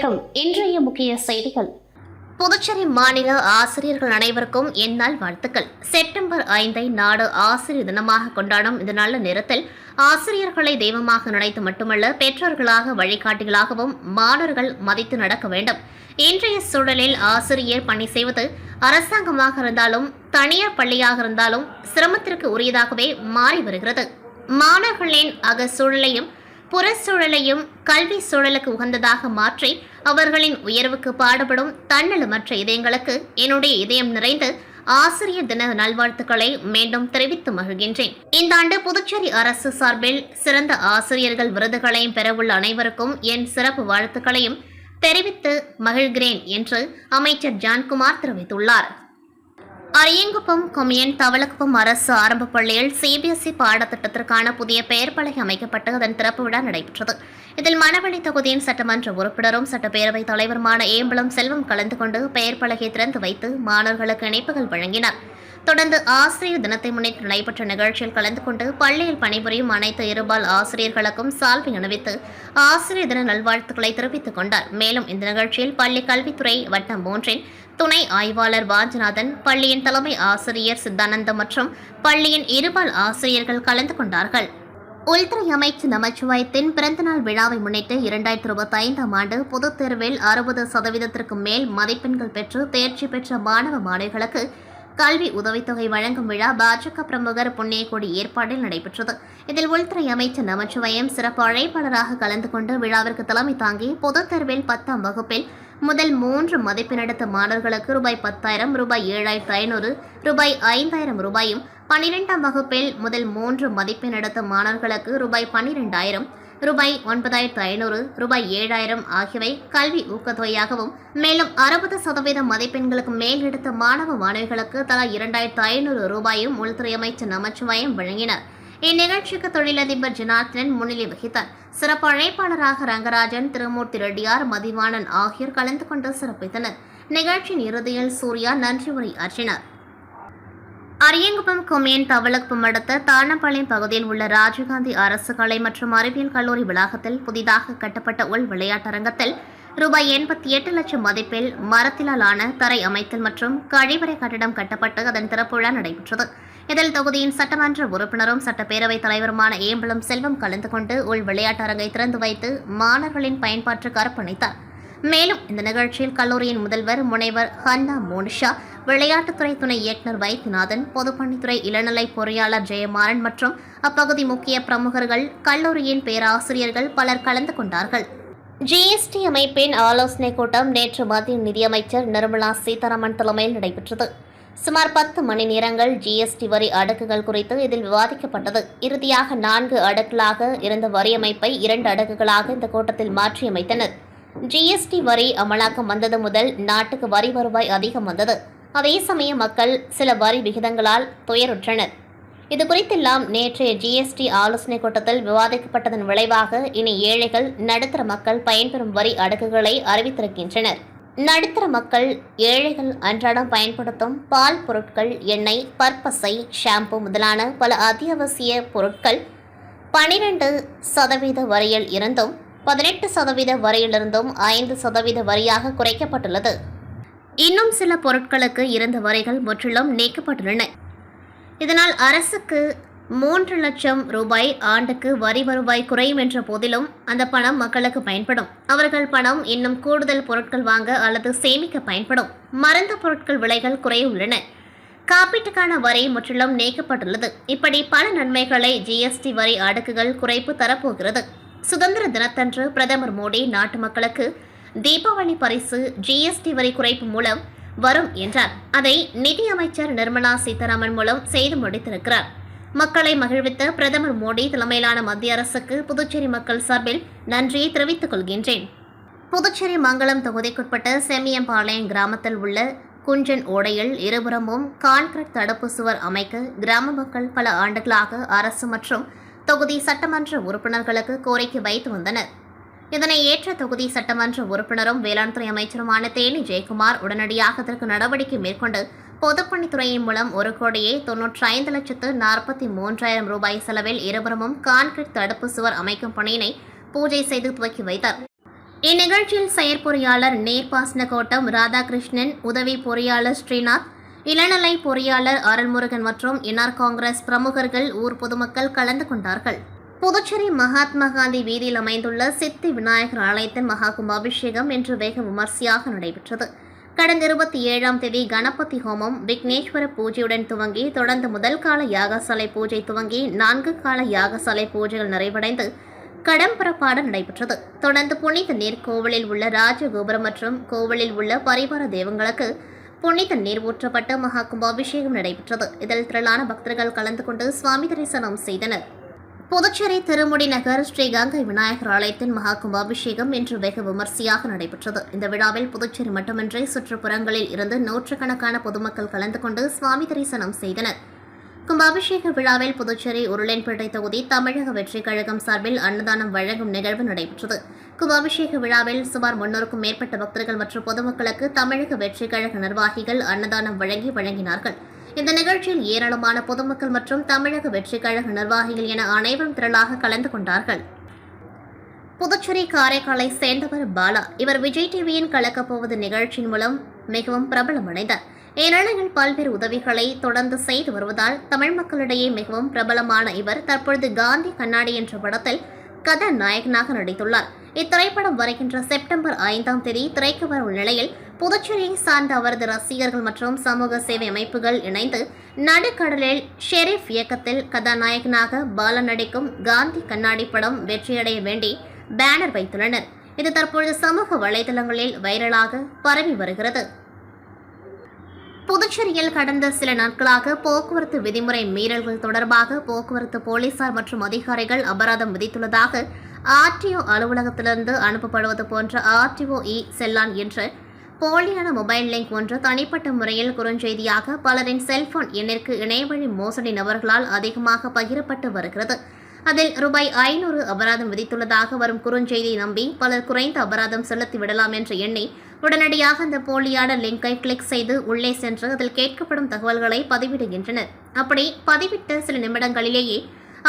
வணக்கம். இன்றைய முக்கிய செய்திகள். புதுச்சேரி மாநில ஆசிரியர்கள் அனைவருக்கும் எந்நாள் வாழ்த்துக்கள். செப்டம்பர் 5 நாடு ஆசிரியர் தினமாக கொண்டாடும் இந்த நல்ல நேரத்தில் ஆசிரியர்களை தெய்வமாக நினைத்து மட்டுமல்ல, பெற்றோர்களாக வழிகாட்டிகளாகவும் மாணவர்கள் மதித்து நடக்க வேண்டும். இன்றைய சூழலில் ஆசிரியர் பணி செய்வது அரசாங்கமாக இருந்தாலும் தனியார் பள்ளியாக இருந்தாலும் சிரமத்திற்கு உரியதாகவே மாறி வருகிறது. மாணவர்களின் அக சூழலையும் புறச்சூழலையும் கல்வி சூழலுக்கு உகந்ததாக மாற்றி அவர்களின் உயர்வுக்கு பாடுபடும் தன்னலமற்ற இதயங்களுக்கு என்னுடைய இதயம் நிறைந்து ஆசிரியர் தின நல்வாழ்த்துக்களை மீண்டும் தெரிவித்து மகிழ்கின்றேன். இந்த ஆண்டு புதுச்சேரி அரசு சார்பில் சிறந்த ஆசிரியர்கள் விருதுகளையும் பெறவுள்ள அனைவருக்கும் என் சிறப்பு வாழ்த்துக்களையும் தெரிவித்து மகிழ்கிறேன் என்று அமைச்சர் ஜான்குமார் தெரிவித்துள்ளார். அரியங்குப்பம் கொம்யூன் தவளக்குப்பம் அரசு ஆரம்ப பள்ளியில் சிபிஎஸ்இ பாடத்திட்டத்திற்கான புதிய பெயர் பலகை அமைக்கப்பட்டு அதன் திறப்பு விழா நடைபெற்றது. இதில் மணவெளி தொகுதியின் சட்டமன்ற உறுப்பினரும் சட்டப்பேரவைத் தலைவருமான ஏம்பலம் செல்வம் கலந்து கொண்டு பெயர் பலகை திறந்து வைத்து மாணவர்களுக்கு இணைப்புகள் வழங்கினார். தொடர்ந்து ஆசிரியர் தினத்தை முன்னிட்டு நடைபெற்ற நிகழ்ச்சியில் கலந்து கொண்டு பள்ளியில் பணிபுரியும் அனைத்து இருபால் ஆசிரியர்களுக்கும் சால்வை அணிவித்து ஆசிரியர் தின நல்வாழ்த்துக்களை தெரிவித்துக் கொண்டார். மேலும் இந்த நிகழ்ச்சியில் பள்ளி கல்வித்துறை வட்டம் 3 துணை ஆய்வாளர் வாஞ்சநாதன், பள்ளியின் தலைமை ஆசிரியர் சித்தானந்தம் மற்றும் பள்ளியின் இருபால் ஆசிரியர்கள் கலந்து கொண்டார்கள். உள்துறை அமைச்சர் நமச்சிவாயத்தின் பிறந்தநாள் விழாவை முன்னிட்டு 2025 ஆண்டு பொதுத் தேர்வில் 60% மேல் மதிப்பெண்கள் பெற்று தேர்ச்சி பெற்ற மாணவ மாணவிகளுக்கு கல்வி உதவித்தொகை வழங்கும் விழா பாஜக பிரமுகர் புண்ணியக்கோடி ஏற்பாட்டில் நடைபெற்றது. இதில் உள்துறை அமைச்சர் நமச்சிவாயம் சிறப்பு அழைப்பாளராக கலந்து கொண்டு விழாவிற்கு தலைமை தாங்கி பொதுத் தேர்வில் 10ஆம் வகுப்பில் முதல் 3 மதிப்பெண் எடுத்த மாணவர்களுக்கு ரூபாய் 10,000, ரூபாய் 7,500, ரூபாய் 5,000 ரூபாயும், 12ஆம் வகுப்பில் முதல் 3 மதிப்பெண் எடுத்த மாணவர்களுக்கு ரூபாய் 12,000, ரூபாய் 9,500, ரூபாய் 7,000 ஆகியவை கல்வி ஊக்கத்தொகையாகவும், மேலும் 60% மதிப்பெண்களுக்கு மேல் எடுத்த மாணவ மாணவிகளுக்கு தலா 2,500 ரூபாயும் உள்துறை அமைச்சர் நமச்சிவாயம் வழங்கினார். இந்நிகழ்ச்சிக்கு தொழிலதிபர் ஜனார்த்தனன் முன்னிலை வகித்தார். சிறப்பு அழைப்பாளராக ரங்கராஜன், திருமூர்த்தி ரெட்டியார், மதிவாணன் ஆகியோர் கலந்து கொண்டு சிறப்பித்தனர். நிகழ்ச்சியின் இறுதியில் சூர்யா நன்றி உரை ஆற்றினார். அரியங்குப்பம் கொம்யூன் தவளக்குப்பம் அடுத்த தானப்பாளையம் பகுதியில் உள்ள ராஜீவ்காந்தி அரசு கலை மற்றும் அறிவியல் கல்லூரி வளாகத்தில் புதிதாக கட்டப்பட்ட உள் விளையாட்டரங்கத்தில் ரூபாய் 88 லட்சம் மதிப்பில் மரத்திலால் ஆன தரை அமைத்தல் மற்றும் கழிவறை கட்டிடம் கட்டப்பட்டு அதன் திறப்பு விழா நடைபெற்றது. இதில் தொகுதியின் சட்டமன்ற உறுப்பினரும் சட்டப்பேரவைத் தலைவருமான ஏம்பலம் செல்வம் கலந்து கொண்டு உள் விளையாட்டரங்கை திறந்து வைத்து மாணவர்களின் பயன்பாட்டுக்கு அர்ப்பணித்தார். மேலும் இந்த நிகழ்ச்சியில் கல்லூரியின் முதல்வர் முனைவர் ஹன்னா மோனிஷா, விளையாட்டுத்துறை துணை இயக்குநர் வைத்தியநாதன், பொதுப்பணித்துறை இளநிலை பொறியாளர் ஜெயமாறன் மற்றும் அப்பகுதி முக்கிய பிரமுகர்கள், கல்லூரியின் பேராசிரியர்கள் பலர் கலந்து கொண்டார்கள். ஜிஎஸ்டி அமைப்பின் ஆலோசனைக் கூட்டம் நேற்று மத்திய நிதியமைச்சர் நிர்மலா சீதாராமன் தலைமையில் நடைபெற்றது. சுமார் 10 மணி நேரங்கள் ஜிஎஸ்டி வரி அடுக்குகள் குறித்து இதில் விவாதிக்கப்பட்டது. இறுதியாக 4 அடுக்குகளாக இருந்த வரி அமைப்பை 2 அடுக்குகளாக இந்த கூட்டத்தில் மாற்றியமைத்தனர். ஜிஎஸ்டி வரி அமலாக்கம் வந்தது முதல் நாட்டுக்கு வரி வருவாய் அதிகம் வந்தது. அதே சமயம் மக்கள் சில வரி விகிதங்களால் துயருற்றனர். இதுகுறித்தெல்லாம் நேற்றைய ஜிஎஸ்டி ஆலோசனைக் கூட்டத்தில் விவாதிக்கப்பட்டதன் விளைவாக இனி ஏழைகள், நடுத்தர மக்கள் பயன்பெறும் வரி அடுக்குகளை அறிவித்திருக்கின்றனர். நடுத்தர மக்கள், ஏழைகள் அன்றாடம் பயன்படுத்தும் பால் பொருட்கள், எண்ணெய், பற்பசை, ஷாம்பு முதலான பல அத்தியாவசிய பொருட்கள் 12% வரியில் இருந்தும் 18% வரியிலிருந்தும் 5% வரியாக குறைக்கப்பட்டுள்ளது. இன்னும் சில பொருட்களுக்கு இருந்த வரிகள் முற்றிலும் நீக்கப்பட்டுள்ளன. இதனால் அரசுக்கு 3 லட்சம் ரூபாய் ஆண்டுக்கு வரி வருவாய் குறையும் என்ற போதிலும் அந்த பணம் மக்களுக்கு பயன்படும். அவர்கள் பணம் இன்னும் கூடுதல் பொருட்கள் வாங்க அல்லது சேமிக்க பயன்படும். மருந்து பொருட்கள் விலைகள் குறைய உள்ளன. காப்பீட்டுக்கான வரி முற்றிலும் நீக்கப்பட்டுள்ளது. இப்படி பல நன்மைகளை ஜிஎஸ்டி வரி அடுக்குகள் குறைப்பு தரப்போகிறது. சுதந்திர தினத்தன்று பிரதமர் மோடி நாட்டு மக்களுக்கு தீபாவளி பரிசு ஜிஎஸ்டி வரி குறைப்பு மூலம் வரும் என்றார். அதை நிதியமைச்சர் நிர்மலா சீதாராமன் மூலம் செய்து முடித்திருக்கிறார். மக்களை மகிழ்வித்த பிரதமர் மோடி தலைமையிலான மத்திய அரசுக்கு புதுச்சேரி மக்கள் சார்பில் நன்றியை தெரிவித்துக் கொள்கின்றேன். புதுச்சேரி மங்கலம் தொகுதிக்குட்பட்ட செம்மியம்பாளையம் கிராமத்தில் உள்ள குஞ்சன் ஓடையில் இருபுறமும் கான்கிரீட் தடுப்பு சுவர் அமைக்க கிராம மக்கள் பல ஆண்டுகளாக அரசு மற்றும் தொகுதி சட்டமன்ற உறுப்பினர்களுக்கு கோரிக்கை வைத்து வந்தனர். இதனை ஏற்ற தொகுதி சட்டமன்ற உறுப்பினரும் வேளாண் துறை அமைச்சருமான தேனி ஜெயக்குமார் உடனடியாக அதற்கு நடவடிக்கை மேற்கொண்டு பொதுப்பணித்துறையின் மூலம் 1,95,43,000 ரூபாய் செலவில் இருபுறமும் கான்கிரீட் தடுப்பு சுவர் அமைக்கும் பணியினை பூஜை செய்து துவக்கி வைத்தார். இந்நிகழ்ச்சியில் செயற்பொறியாளர் நீர்ப்பாசன கோட்டம் ராதாகிருஷ்ணன், உதவி பொறியாளர் ஸ்ரீநாத், இளநிலை பொறியாளர் அருள்முருகன் மற்றும் என்ஆர் காங்கிரஸ் பிரமுகர்கள், ஊர் பொதுமக்கள் கலந்து கொண்டார்கள். புதுச்சேரி மகாத்மா காந்தி வீதியில் அமைந்துள்ள சித்தி விநாயகர் ஆலயத்தின் மகா கும்பாபிஷேகம் இன்று வெகு விமர்சையாக நடைபெற்றது. கடந்த 27ஆம் தேதி கணபதி ஹோமம், விக்னேஸ்வர பூஜையுடன் துவங்கி தொடர்ந்து முதல் கால யாகசாலை பூஜை துவங்கி 4 கால யாகசாலை பூஜைகள் நிறைவடைந்து கடம்பரப்பாடு நடைபெற்றது. தொடர்ந்து புனித நீர் கோவிலில் உள்ள ராஜகோபுரம் மற்றும் கோவிலில் உள்ள பரிவார தெய்வங்களுக்கு புனித நீர் ஊற்றப்பட்டு மகா கும்பாபிஷேகம் நடைபெற்றது. இதில் திரளான பக்தர்கள் கலந்து கொண்டு சுவாமி தரிசனம் செய்தனர். புதுச்சேரி திருமுடி நகர் ஸ்ரீ கங்கை விநாயகர் ஆலயத்தின் மகா கும்பாபிஷேகம் இன்று வெகு விமர்சையாக நடைபெற்றது. இந்த விழாவில் புதுச்சேரி மட்டுமின்றி சுற்றுப்புறங்களில் இருந்து நூற்றுக்கணக்கான பொதுமக்கள் கலந்து கொண்டு சுவாமி தரிசனம் செய்தனர். கும்பாபிஷேக விழாவில் புதுச்சேரி உருளைன்பேட்டை தொகுதி தமிழக வெற்றிக் கழகம் சார்பில் அன்னதானம் வழங்கும் நிகழ்வு நடைபெற்றது. கும்பாபிஷேக விழாவில் சுமார் 300க்கும் மேற்பட்ட பக்தர்கள் மற்றும் பொதுமக்களுக்கு தமிழக வெற்றிக் கழக நிர்வாகிகள் அன்னதானம் வழங்கினார்கள். இந்த நிகழ்ச்சியில் ஏராளமான பொதுமக்கள் மற்றும் தமிழக வெற்றிக் கழக நிர்வாகிகள் என அனைவரும் திரளாக கலந்து கொண்டார்கள். புதுச்சேரி காரைக்காலை சேர்ந்தவர் பாலா. இவர் விஜய் டிவியின் கலக்கப்போவது நிகழ்ச்சியின் மூலம் மிகவும் பிரபலமடைந்தார். இந்நிலையில் பல்வேறு உதவிகளை தொடர்ந்து செய்து வருவதால் தமிழ் மக்களிடையே மிகவும் பிரபலமான இவர் தற்பொழுது காந்தி கண்ணாடி என்ற படத்தில் கதாநாயகனாக நடித்துள்ளார். இத்திரைப்படம் வருகின்ற செப்டம்பர் 5ஆம் தேதி திரைக்கு வரும் நிலையில் புதுச்சேரியை சார்ந்த அவரது ரசிகர்கள் மற்றும் சமூக சேவை அமைப்புகள் இணைந்து நடுக்கடலில் ஷெரீப் இயக்கத்தில் கதாநாயகனாக பாலா நடிக்கும் காந்தி கண்ணாடி படம் வெற்றியடைய வேண்டி பேனர் வைத்துள்ளனர். இது தற்பொழுது சமூக வலைதளங்களில் வைரலாக பரவி வருகிறது. புதுச்சேரியில் கடந்த சில நாட்களாக போக்குவரத்து விதிமுறை மீறல்கள் தொடர்பாக போக்குவரத்து போலீசார் மற்றும் அதிகாரிகள் அபராதம் விதித்துள்ளதாக ஆர்டிஓ அலுவலகத்திலிருந்து அனுப்பப்படுவது போன்ற ஆர்டிஓ செல்லான் என்ற போலியான மொபைல் லிங்க் ஒன்று தனிப்பட்ட முறையில் குறுஞ்செய்தியாக பலரின் செல்போன் எண்ணிற்கு இணையவழி மோசடி நபர்களால் அதிகமாக பகிரப்பட்டு வருகிறது. அதில் ரூபாய் 500 அபராதம் விதித்துள்ளதாக வரும் குறுஞ்செய்தியை நம்பி பலர் குறைந்த அபராதம் செலுத்தி விடலாம் என்று எண்ணி உடனடியாக அந்த போலியான லிங்கை கிளிக் செய்து உள்ளே சென்று அதில் கேட்கப்படும் தகவல்களை பதிவிடுகின்றனர். அப்படி பதிவிட்ட சில நிமிடங்களிலேயே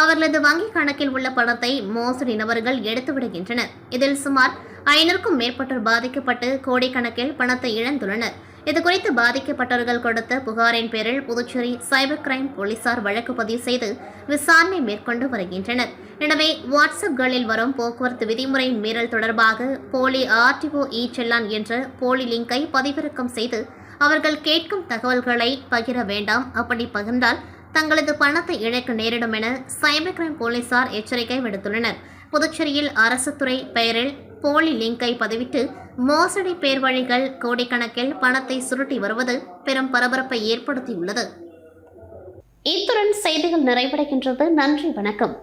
அவர்களது வங்கிக் கணக்கில் உள்ள பணத்தை மோசடி நபர்கள் எடுத்து விடுகின்றனர். இதில் சுமார் 500க்கும் மேற்பட்டோர் பாதிக்கப்பட்டு கோடிக்கணக்கில் பணத்தை இழந்துள்ளனர். இதுகுறித்து பாதிக்கப்பட்டவர்கள் கொடுத்த புகாரின் பேரில் புதுச்சேரி சைபர் கிரைம் போலீசார் வழக்கு பதிவு செய்து விசாரணை மேற்கொண்டு வருகின்றனர். எனவே வாட்ஸ்அப்களில் வரும் போக்குவரத்து விதிமுறை மீறல் தொடர்பாக போலி ஆர்டிஓ செல்லான் என்ற போலி லிங்கை பதிவிறக்கம் செய்து அவர்கள் கேட்கும் தகவல்களை பகிர வேண்டாம். அப்படி பகிர்ந்தால் தங்களது பணத்தை இழக்க நேரிடும் என சைபர் கிரைம் போலீசார் எச்சரிக்கை விடுத்துள்ளனர். புதுச்சேரியில் அரசு துறை பெயரில் போலி லிங்கை பதிவிட்டு மோசடி பேர் வழிகள் கோடிக்கணக்கில் பணத்தை சுருட்டி வருவது பெரும் பரபரப்பை ஏற்படுத்தியுள்ளது. இத்துடன் செய்திகள் நிறைவடைகின்றது. நன்றி, வணக்கம்.